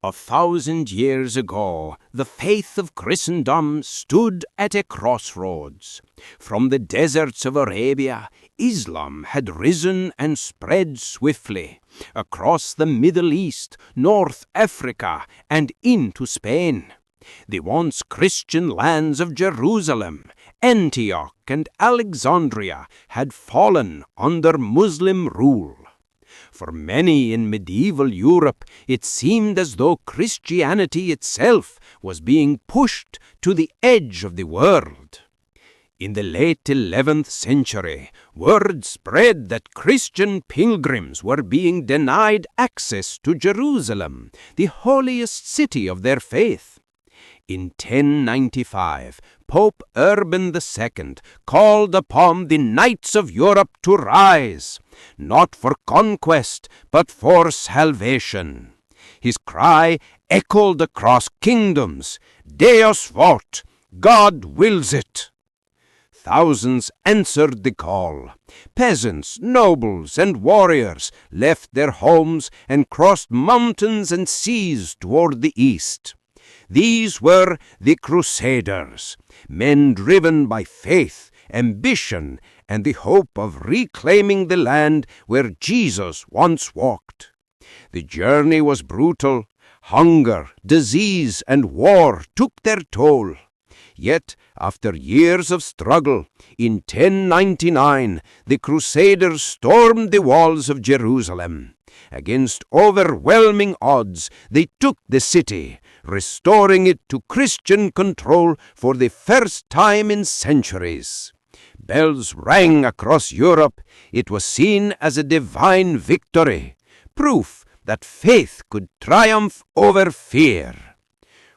1,000 years ago, the faith of Christendom stood at a crossroads. From the deserts of Arabia, Islam had risen and spread swiftly across the Middle East, North Africa, and into Spain. The once Christian lands of Jerusalem, Antioch, and Alexandria had fallen under Muslim rule. For many in medieval Europe, it seemed as though Christianity itself was being pushed to the edge of the world. In the late 11th century, word spread that Christian pilgrims were being denied access to Jerusalem, the holiest city of their faith. In 1095, Pope Urban II called upon the knights of Europe to rise, not for conquest, but for salvation. His cry echoed across kingdoms, Deus vult, God wills it. Thousands answered the call. Peasants, nobles, and warriors left their homes and crossed mountains and seas toward the east. These were the Crusaders, men driven by faith, ambition, and the hope of reclaiming the land where Jesus once walked. The journey was brutal. Hunger, disease, and war took their toll. Yet, after years of struggle, in 1099, the Crusaders stormed the walls of Jerusalem. Against overwhelming odds, they took the city, restoring it to Christian control for the first time in centuries. Bells rang across Europe. It was seen as a divine victory, proof that faith could triumph over fear.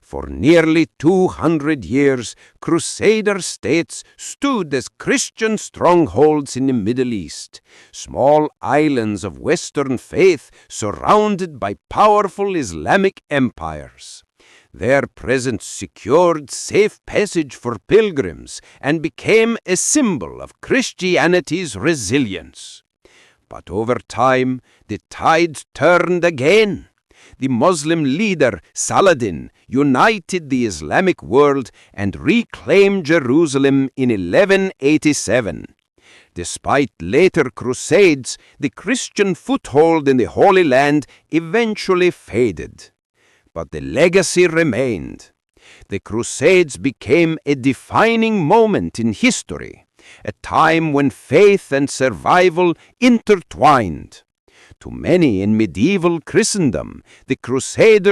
For nearly 200 years, Crusader states stood as Christian strongholds in the Middle East, small islands of Western faith surrounded by powerful Islamic empires. Their presence secured safe passage for pilgrims and became a symbol of Christianity's resilience. But over time, the tide turned again. The Muslim leader Saladin united the Islamic world and reclaimed Jerusalem in 1187. Despite later crusades, the Christian foothold in the Holy Land eventually faded. But the legacy remained. The Crusades became a defining moment in history, a time when faith and survival intertwined. To many in medieval Christendom, the Crusaders